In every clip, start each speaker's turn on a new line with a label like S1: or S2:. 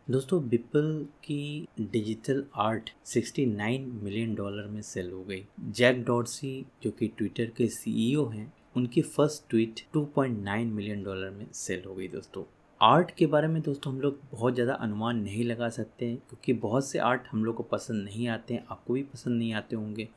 S1: दोस्तों बिपल की digital art 69 million dollar में सेल हो गई। जैक डॉर्सी जो कि ट्विटर के सीईओ हैं, उनकी फर्स्ट ट्वीट 2.9 मिलियन डॉलर में सेल हो गई। दोस्तों आर्ट के बारे में दोस्तों हम लोग बहुत ज़्यादा अनुमान नहीं लगा सकते हैं, क्योंकि बहुत से आर्ट हम लोग को पसंद नहीं आते हैं, आपको भी पसंद नहीं आते होंगे।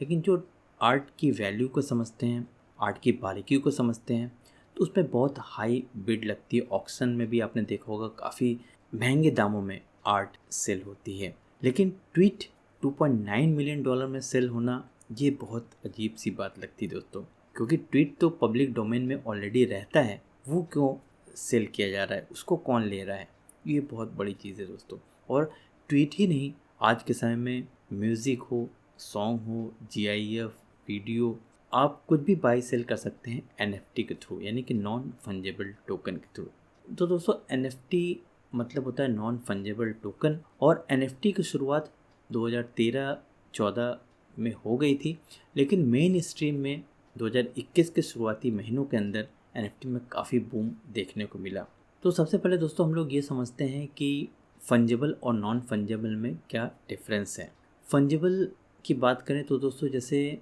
S1: लेकिन जो आर्ट की वैल्यू को समझते हैं, आर्ट की बारीकियों को समझते हैं, तो उसमें बहुत हाई बिड लगती है। ऑक्शन में भी आपने देखा होगा काफ़ी महंगे दामों में आर्ट सेल होती है। लेकिन ट्वीट 2.9 मिलियन डॉलर में सेल होना ये बहुत अजीब सी बात लगती है दोस्तों, क्योंकि ट्वीट तो पब्लिक डोमेन में ऑलरेडी रहता है, वो क्यों सेल किया जा रहा है, उसको कौन ले रहा है, ये बहुत बड़ी चीज़ है दोस्तों। और ट्वीट ही नहीं, आज के समय में म्यूज़िक हो, सॉन्ग हो, जीआईएफ, वीडियो, आप कुछ भी बाई सेल कर सकते हैं एनएफटी के थ्रू, यानी कि नॉन फंजेबल टोकन के थ्रू। तो दोस्तों एनएफटी मतलब होता है नॉन फंजेबल टोकन, और एनएफटी की शुरुआत 2013-14 में हो गई थी, लेकिन मेन स्ट्रीम में 2021 के शुरुआती महीनों के अंदर एनएफटी में काफ़ी बूम देखने को मिला। तो सबसे पहले दोस्तों हम लोग ये समझते हैं कि फंजेबल और नॉन फंजेबल में क्या डिफरेंस है। फंजेबल की बात करें तो दोस्तों जैसे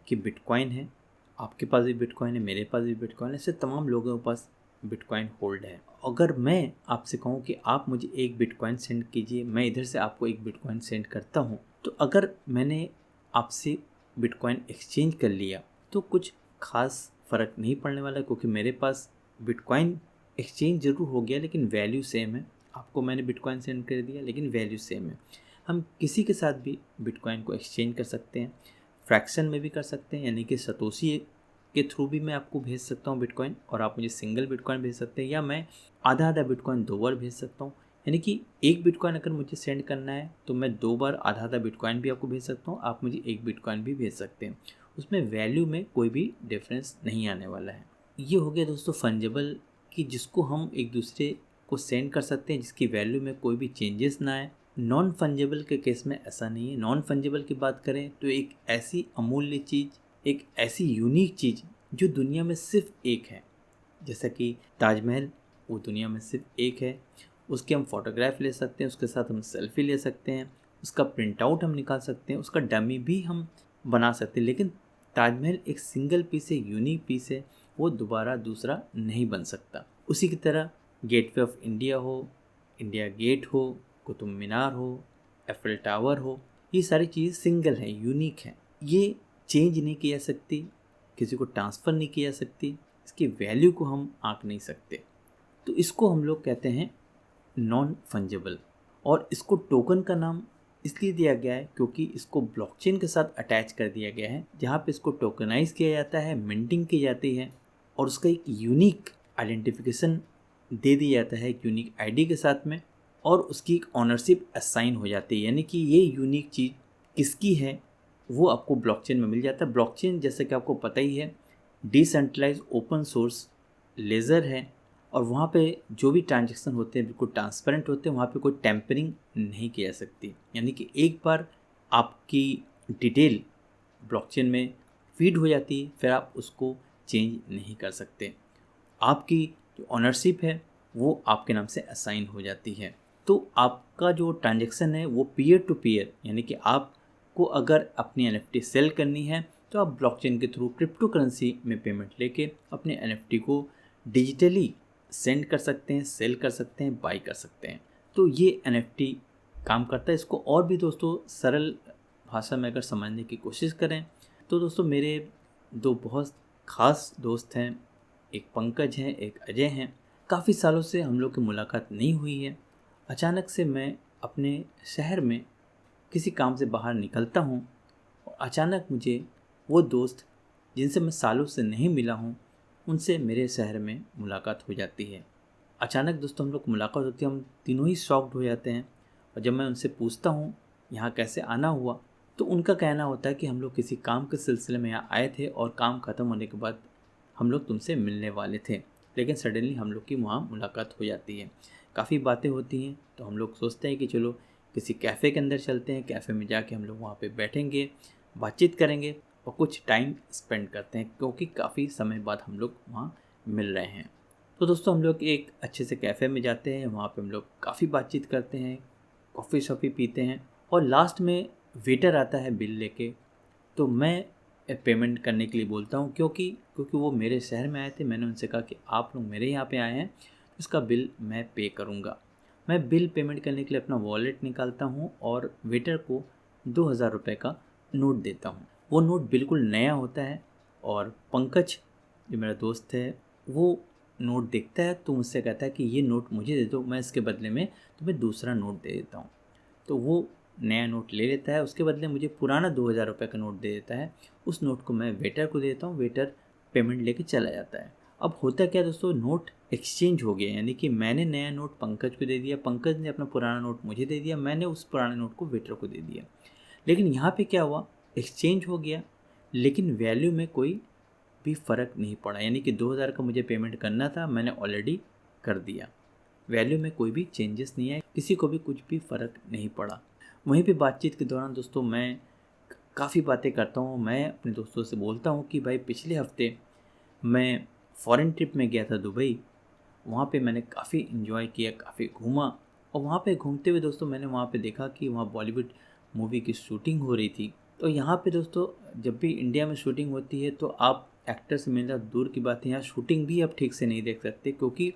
S1: कि बिटकॉइन है, आपके पास भी बिटकॉइन है, मेरे पास भी बिटकॉइन है, ऐसे तमाम लोगों के पास बिटकॉइन होल्ड है। अगर मैं आपसे कहूँ कि आप मुझे एक बिटकॉइन सेंड कीजिए, मैं इधर से आपको एक बिटकॉइन सेंड करता हूँ, तो अगर मैंने आपसे बिटकॉइन एक्सचेंज कर लिया तो कुछ खास फ़र्क नहीं पड़ने वाला, क्योंकि मेरे पास बिटकॉइन एक्सचेंज ज़रूर हो गया लेकिन वैल्यू सेम है। आपको मैंने बिटकॉइन सेंड कर दिया लेकिन वैल्यू सेम है। हम किसी के साथ भी बिटकॉइन को एक्सचेंज कर सकते हैं, फ्रैक्शन में भी कर सकते हैं, यानी कि सतोशी के थ्रू भी मैं आपको भेज सकता हूँ बिटकॉइन, और आप मुझे सिंगल बिटकॉइन भेज सकते हैं, या मैं आधा आधा बिटकॉइन 2 बार भेज सकता हूँ। यानी कि एक बिटकॉइन अगर मुझे सेंड करना है तो मैं 2 बार आधा आधा बिटकॉइन भी आपको भेज सकता हूँ, आप मुझे एक बिटकॉइन भी भेज सकते हैं। उसमें वैल्यू में कोई भी डिफरेंस नहीं आने वाला है। ये हो गया दोस्तों फंजेबल, कि जिसको हम एक दूसरे को सेंड कर सकते हैं, जिसकी वैल्यू में कोई भी चेंजेस ना आए। नॉन फंजेबल के केस में ऐसा नहीं है। नॉन फंजेबल की बात करें तो एक ऐसी अमूल्य चीज़, एक ऐसी यूनिक चीज़ जो दुनिया में सिर्फ एक है, जैसा कि ताजमहल, वो दुनिया में सिर्फ एक है। उसके हम फोटोग्राफ ले सकते हैं, उसके साथ हम सेल्फी ले सकते हैं, उसका प्रिंट आउट हम निकाल सकते हैं, उसका डमी भी हम बना सकते हैं, लेकिन ताजमहल एक सिंगल पीस है, यूनिक पीस है, वो दोबारा दूसरा नहीं बन सकता। उसी की तरह गेटवे ऑफ इंडिया हो, इंडिया गेट हो, कुतुब मीनार हो, एफिल टावर हो, ये सारी चीज़ सिंगल है, यूनिक है। ये चेंज नहीं की जा सकती, किसी को ट्रांसफ़र नहीं की जा सकती, इसकी वैल्यू को हम आंक नहीं सकते। तो इसको हम लोग कहते हैं नॉन फंजेबल। और इसको टोकन का नाम इसलिए दिया गया है क्योंकि इसको ब्लॉकचेन के साथ अटैच कर दिया गया है, जहाँ पे इसको टोकनाइज किया जाता है, मिंटिंग की जाती है, और उसका एक यूनिक आइडेंटिफिकेशन दे दिया जाता है, एक यूनिक आईडी के साथ में, और उसकी एक ऑनरशिप असाइन हो जाती है। यानी कि ये यूनिक चीज़ किसकी है वो आपको ब्लॉकचेन में मिल जाता है। ब्लॉकचेन जैसे कि आपको पता ही है डिसेंट्रलाइज ओपन सोर्स लेज़र है, और वहाँ पे जो भी ट्रांजैक्शन होते हैं बिल्कुल ट्रांसपेरेंट होते हैं, वहाँ पे कोई टेम्परिंग नहीं की जा सकती। यानी कि एक बार आपकी डिटेल ब्लॉकचेन में फीड हो जाती है, फिर आप उसको चेंज नहीं कर सकते। आपकी जो ऑनरशिप है वो आपके नाम से असाइन हो जाती है। तो आपका जो ट्रांजैक्शन है वो पीयर टू पीयर, यानी कि आपको अगर अपनी एनएफटी सेल करनी है तो आप ब्लॉकचेन के थ्रू क्रिप्टो करेंसी में पेमेंट लेके अपने एनएफटी को डिजिटली सेंड कर सकते हैं, सेल कर सकते हैं, बाई कर सकते हैं। तो ये एनएफटी काम करता है। इसको और भी दोस्तों सरल भाषा में अगर समझने की कोशिश करें तो दोस्तों मेरे दो बहुत ख़ास दोस्त हैं, एक पंकज हैं, एक अजय हैं। काफ़ी सालों से हम लोग की मुलाकात नहीं हुई है। अचानक से मैं अपने शहर में किसी काम से बाहर निकलता हूँ, और अचानक मुझे वो दोस्त जिनसे मैं सालों से नहीं मिला हूँ, उनसे मेरे शहर में मुलाकात हो जाती है। अचानक दोस्तों हम लोग को मुलाकात होती है, हम तीनों ही शॉक्ड हो जाते हैं। और जब मैं उनसे पूछता हूँ यहाँ कैसे आना हुआ, तो उनका कहना होता है कि हम लोग किसी काम के सिलसिले में यहाँ आए थे, और काम ख़त्म होने के बाद हम लोग तुमसे मिलने वाले थे, लेकिन सडनली हम लोग की वहाँ मुलाकात हो जाती है। काफ़ी बातें होती हैं, तो हम लोग सोचते हैं कि चलो किसी कैफ़े के अंदर चलते हैं, कैफ़े में जाके हम लोग वहाँ पे बैठेंगे, बातचीत करेंगे और कुछ टाइम स्पेंड करते हैं, क्योंकि काफ़ी समय बाद हम लोग वहाँ मिल रहे हैं। तो दोस्तों हम लोग एक अच्छे से कैफ़े में जाते हैं, वहाँ पे हम लोग काफ़ी बातचीत करते हैं, कॉफ़ी शॉफ़ी पीते हैं और लास्ट में वेटर आता है बिल लेके। तो मैं पेमेंट करने के लिए बोलता हूँ, क्योंकि वो मेरे शहर में आए थे। मैंने उनसे कहा कि आप लोग मेरे यहाँ पे आए हैं, इसका बिल मैं पे करूँगा। मैं बिल पेमेंट करने के लिए अपना वॉलेट निकालता हूँ और वेटर को 2000 रुपये का नोट देता हूँ। वो नोट बिल्कुल नया होता है और पंकज जो मेरा दोस्त है वो नोट देखता है तो मुझसे कहता है कि ये नोट मुझे दे दो, मैं इसके बदले में तुम्हें दूसरा नोट दे देता हूँ। तो वो नया नोट ले लेता है, उसके बदले मुझे पुराना 2000 रुपये का नोट दे देता है। उस नोट को मैं वेटर को देता हूँ, वेटर पेमेंट लेके चला जाता है। अब होता क्या दोस्तों, नोट एक्सचेंज हो गया, यानी कि मैंने नया नोट पंकज को दे दिया, पंकज ने अपना पुराना नोट मुझे दे दिया, मैंने उस पुराने नोट को वेटर को दे दिया। लेकिन यहाँ पे क्या हुआ, एक्सचेंज हो गया लेकिन वैल्यू में कोई भी फ़र्क नहीं पड़ा, यानी कि 2000 का मुझे पेमेंट करना था, मैंने ऑलरेडी कर दिया। वैल्यू में कोई भी चेंजेस नहीं आए, किसी को भी कुछ भी फ़र्क नहीं पड़ा। वहीं पे बातचीत के दौरान दोस्तों मैं काफ़ी बातें करता हूँ। मैं अपने दोस्तों से बोलता हूँ कि भाई पिछले हफ्ते मैं फ़ॉरेन ट्रिप में गया था दुबई, वहाँ पे मैंने काफ़ी इन्जॉय किया, काफ़ी घूमा और वहाँ पे घूमते हुए दोस्तों मैंने वहाँ पे देखा कि वहाँ बॉलीवुड मूवी की शूटिंग हो रही थी। तो यहाँ पे दोस्तों जब भी इंडिया में शूटिंग होती है तो आप एक्टर से मिलना दूर की बात है, यहाँ शूटिंग भी आप ठीक से नहीं देख सकते क्योंकि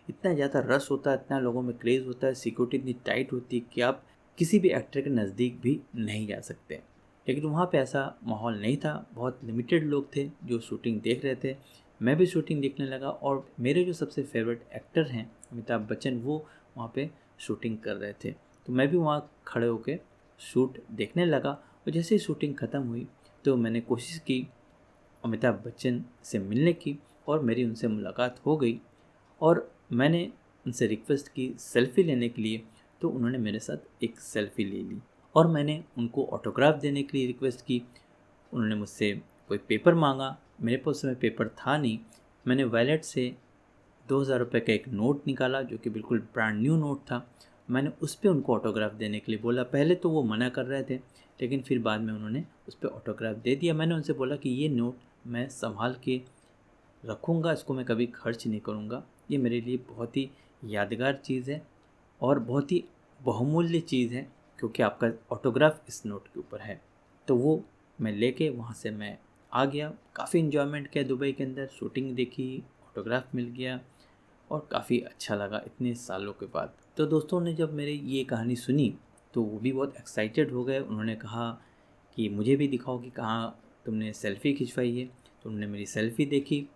S1: इतना ज़्यादा रश होता है, इतना लोगों में क्रेज़ होता है, सिक्योरिटी इतनी टाइट होती है कि आप किसी भी एक्टर के नज़दीक भी नहीं जा सकते। लेकिन वहाँ पे ऐसा माहौल नहीं था, बहुत लिमिटेड लोग थे जो शूटिंग देख रहे थे। मैं भी शूटिंग देखने लगा और मेरे जो सबसे फेवरेट एक्टर हैं अमिताभ बच्चन, वो वहाँ पे शूटिंग कर रहे थे। तो मैं भी वहाँ खड़े होकर शूट देखने लगा और जैसे ही शूटिंग ख़त्म हुई तो मैंने कोशिश की अमिताभ बच्चन से मिलने की और मेरी उनसे मुलाकात हो गई और मैंने उनसे रिक्वेस्ट की सेल्फ़ी लेने के लिए, तो उन्होंने मेरे साथ एक सेल्फ़ी ले ली और मैंने उनको ऑटोग्राफ देने के लिए रिक्वेस्ट की। उन्होंने मुझसे कोई पेपर मांगा, मेरे पास उस समय पेपर था नहीं। मैंने वॉलेट से 2000 रुपये का एक नोट निकाला जो कि बिल्कुल ब्रांड न्यू नोट था। मैंने उस पे उनको ऑटोग्राफ देने के लिए बोला। पहले तो वो मना कर रहे थे लेकिन फिर बाद में उन्होंने उस पर ऑटोग्राफ दे दिया। मैंने उनसे बोला कि ये नोट मैं संभाल के रखूँगा, इसको मैं कभी खर्च नहीं करूँगा। ये मेरे लिए बहुत ही यादगार चीज़ है और बहुत ही बहुमूल्य चीज़ है क्योंकि आपका ऑटोग्राफ इस नोट के ऊपर है। तो वो मैं लेके वहाँ से मैं आ गया। काफ़ी इन्जॉयमेंट किया दुबई के अंदर, शूटिंग देखी, ऑटोग्राफ मिल गया और काफ़ी अच्छा लगा इतने सालों के बाद। तो दोस्तों ने जब मेरी ये कहानी सुनी तो वो भी बहुत एक्साइटेड हो गए। उन्होंने कहा कि मुझे भी दिखाओ कि कहाँ तुमने सेल्फ़ी खिंचवाई है। तो उन्होंने मेरी सेल्फ़ी देखी,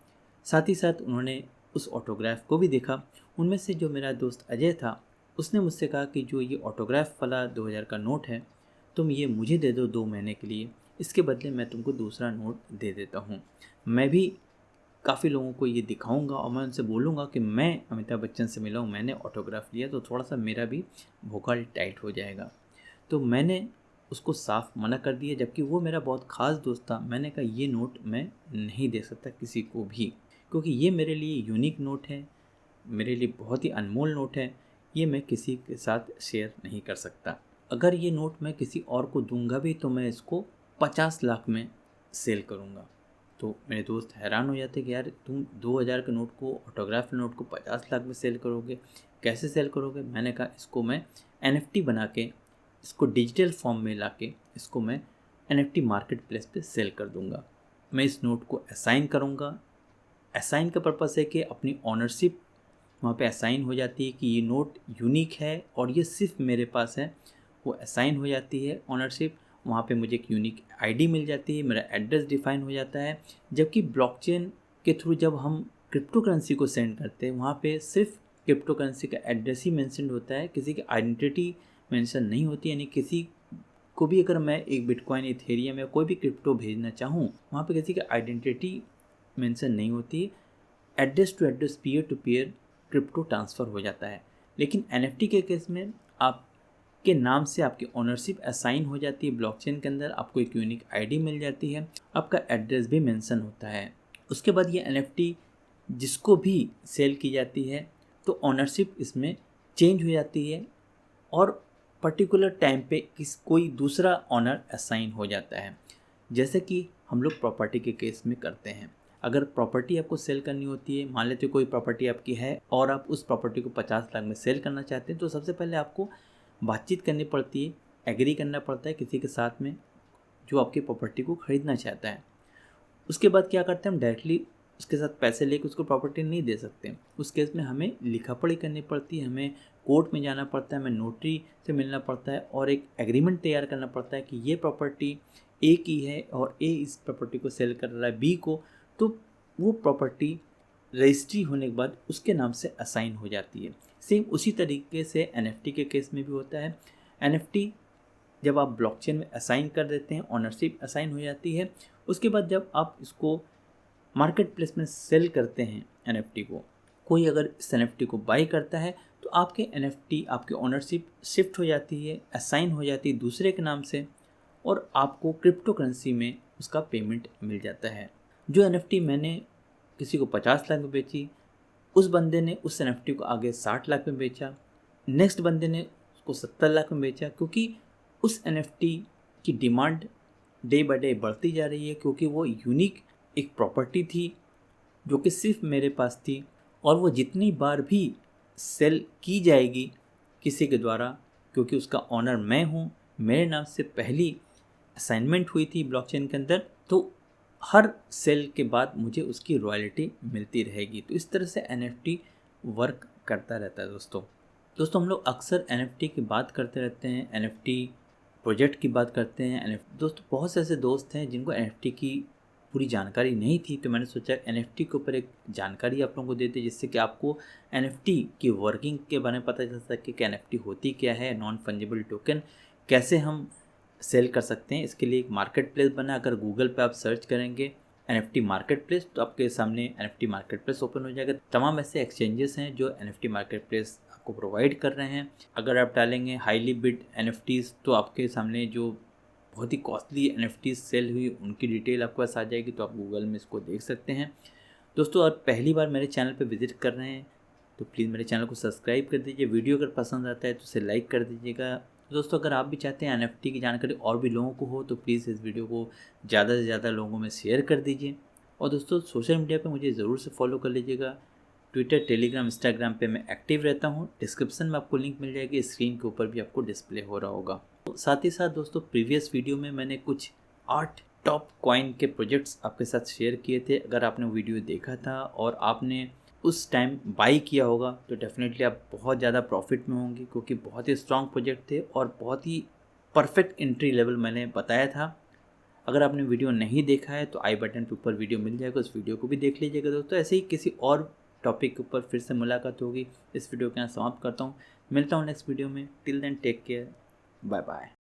S1: साथ ही साथ उन्होंने उस ऑटोग्राफ को भी देखा। उनमें से जो मेरा दोस्त अजय था उसने मुझसे कहा कि जो ये ऑटोग्राफ वाला 2000 का नोट है तुम ये मुझे दे दो 2 महीने के लिए, इसके बदले मैं तुमको दूसरा नोट दे देता हूँ। मैं भी काफ़ी लोगों को ये दिखाऊंगा और मैं उनसे बोलूँगा कि मैं अमिताभ बच्चन से मिला हूँ, मैंने ऑटोग्राफ लिया, तो थोड़ा सा मेरा भी भोकाल टाइट हो जाएगा। तो मैंने उसको साफ मना कर दिया, जबकि वो मेरा बहुत ख़ास दोस्त था। मैंने कहा ये नोट मैं नहीं दे सकता किसी को भी क्योंकि ये मेरे लिए यूनिक नोट है, मेरे लिए बहुत ही अनमोल नोट है, ये मैं किसी के साथ शेयर नहीं कर सकता। अगर ये नोट मैं किसी और को दूंगा भी तो मैं इसको 50 लाख में सेल करूँगा। तो मेरे दोस्त हैरान हो जाते कि यार तुम 2000 के नोट को, ऑटोग्राफ नोट को 50 लाख में सेल करोगे, कैसे सेल करोगे? मैंने कहा इसको मैं NFT बना के, इसको डिजिटल फॉर्म में ला के इसको मैं NFT मार्केट प्लेस पे सेल कर दूंगा। मैं इस नोट को असाइन करूँगा। असाइन का पर्पस है कि अपनी ऑनरशिप वहाँ पे असाइन हो जाती है कि ये नोट यूनिक है और ये सिर्फ मेरे पास है, वो असाइन हो जाती है ऑनरशिप। वहाँ पे मुझे एक यूनिक आईडी मिल जाती है, मेरा एड्रेस डिफाइन हो जाता है। जबकि ब्लॉकचेन के थ्रू जब हम क्रिप्टो करेंसी को सेंड करते हैं वहाँ पे सिर्फ क्रिप्टो करेंसी का एड्रेस ही मेंशन होता है, किसी की आइडेंटिटी मेंशन नहीं होती। यानी किसी को भी अगर मैं एक बिटकॉइन, इथेरियम या कोई भी क्रिप्टो भेजना चाहूँ वहाँ पे किसी की आइडेंटिटी मेंशन नहीं होती। Address to address, peer to peer crypto transfer हो जाता है। लेकिन NFT के केस में आपके नाम से आपकी ओनरशिप असाइन हो जाती है ब्लॉकचेन के अंदर, आपको एक यूनिक आईडी मिल जाती है, आपका एड्रेस भी मेंशन होता है। उसके बाद ये NFT जिसको भी सेल की जाती है तो ओनरशिप इसमें चेंज हो जाती है और पर्टिकुलर टाइम पे कोई दूसरा ऑनर असाइन हो जाता है, जैसे कि हम लोग प्रॉपर्टी के केस में करते हैं। अगर प्रॉपर्टी आपको सेल करनी होती है, मान लेते कोई प्रॉपर्टी आपकी है और आप उस प्रॉपर्टी को 50 लाख में सेल करना चाहते हैं, तो सबसे पहले आपको बातचीत करनी पड़ती है, एग्री करना पड़ता है किसी के साथ में जो आपकी प्रॉपर्टी को ख़रीदना चाहता है। उसके बाद क्या करते हैं, हम डायरेक्टली उसके साथ पैसे लेकर उसको प्रॉपर्टी नहीं दे सकते। उस केस में हमें लिखा पढ़ी करनी पड़ती है, हमें कोर्ट में जाना पड़ता है, हमें नोटरी से मिलना पड़ता है और एक एग्रीमेंट तैयार करना पड़ता है कि ये प्रॉपर्टी ए की है और ए इस प्रॉपर्टी को सेल कर रहा है बी को, तो वो प्रॉपर्टी रजिस्ट्री होने के बाद उसके नाम से असाइन हो जाती है। सेम उसी तरीके से NFT के केस में भी होता है। NFT जब आप ब्लॉकचेन में असाइन कर देते हैं, ऑनरशिप असाइन हो जाती है। उसके बाद जब आप इसको मार्केट प्लेस में सेल करते हैं NFT को, कोई अगर इस NFT को बाई करता है तो आपके NFT, आपकी ऑनरशिप शिफ्ट हो जाती है, असाइन हो जाती है दूसरे के नाम से और आपको क्रिप्टो करेंसी में उसका पेमेंट मिल जाता है। जो NFT मैंने किसी को 50 लाख में बेची, उस बंदे ने उस NFT को आगे 60 लाख में बेचा, नेक्स्ट बंदे ने उसको 70 लाख में बेचा, क्योंकि उस NFT की डिमांड डे बाय डे बढ़ती जा रही है, क्योंकि वो यूनिक एक प्रॉपर्टी थी जो कि सिर्फ मेरे पास थी और वो जितनी बार भी सेल की जाएगी किसी के द्वारा, क्योंकि उसका ऑनर मैं हूँ, मेरे नाम से पहली असाइनमेंट हुई थी ब्लॉकचेन के अंदर, तो हर सेल के बाद मुझे उसकी रॉयल्टी मिलती रहेगी। तो इस तरह से NFT वर्क करता रहता है। दोस्तों हम लोग अक्सर NFT की बात करते रहते हैं, NFT प्रोजेक्ट की बात करते हैं। दोस्तों बहुत से ऐसे दोस्त हैं जिनको NFT की पूरी जानकारी नहीं थी, तो मैंने सोचा NFT के ऊपर एक जानकारी आप लोगों को देते, जिससे कि आपको NFT की वर्किंग के बारे में पता चल सके कि NFT होती क्या है, नॉन फंजिबल टोकन कैसे हम सेल कर सकते हैं। इसके लिए एक मार्केट प्लेस बना, अगर गूगल पे आप सर्च करेंगे NFT मार्केट प्लेस तो आपके सामने NFT मार्केट प्लेस ओपन हो जाएगा। तमाम ऐसे एक्सचेंजेस हैं जो NFT मार्केट प्लेस आपको प्रोवाइड कर रहे हैं। अगर आप डालेंगे हाईली बिड NFTs तो आपके सामने जो बहुत ही कॉस्टली NFTs सेल हुई उनकी डिटेल आपके पास आ जाएगी, तो आप गूगल में इसको देख सकते हैं। दोस्तों और पहली बार मेरे चैनल पर विजिट कर रहे हैं तो प्लीज़ मेरे चैनल को सब्सक्राइब कर दीजिए। वीडियो अगर पसंद आता है तो उसे लाइक कर दीजिएगा। दोस्तों अगर आप भी चाहते हैं NFT की जानकारी और भी लोगों को हो तो प्लीज़ इस वीडियो को ज़्यादा से ज़्यादा लोगों में शेयर कर दीजिए। और दोस्तों सोशल मीडिया पे मुझे ज़रूर से फॉलो कर लीजिएगा। ट्विटर, टेलीग्राम, इंस्टाग्राम पे मैं एक्टिव रहता हूँ। डिस्क्रिप्शन में आपको लिंक मिल जाएगी, स्क्रीन के ऊपर भी आपको डिस्प्ले हो रहा होगा। तो साथ ही साथ दोस्तों प्रीवियस वीडियो में मैंने कुछ 8 टॉप कॉइन के प्रोजेक्ट्स आपके साथ शेयर किए थे। अगर आपने वीडियो देखा था और आपने उस टाइम बाई किया होगा तो डेफिनेटली आप बहुत ज़्यादा प्रॉफिट में होंगे, क्योंकि बहुत ही स्ट्रॉन्ग प्रोजेक्ट थे और बहुत ही परफेक्ट एंट्री लेवल मैंने बताया था। अगर आपने वीडियो नहीं देखा है तो आई बटन के ऊपर वीडियो मिल जाएगा, उस वीडियो को भी देख लीजिएगा दोस्तों। ऐसे ही किसी और टॉपिक के ऊपर फिर से मुलाकात होगी। इस वीडियो के यहाँ समाप्त करता हूँ, मिलता हूँ नेक्स्ट वीडियो में। Till then take care, bye bye.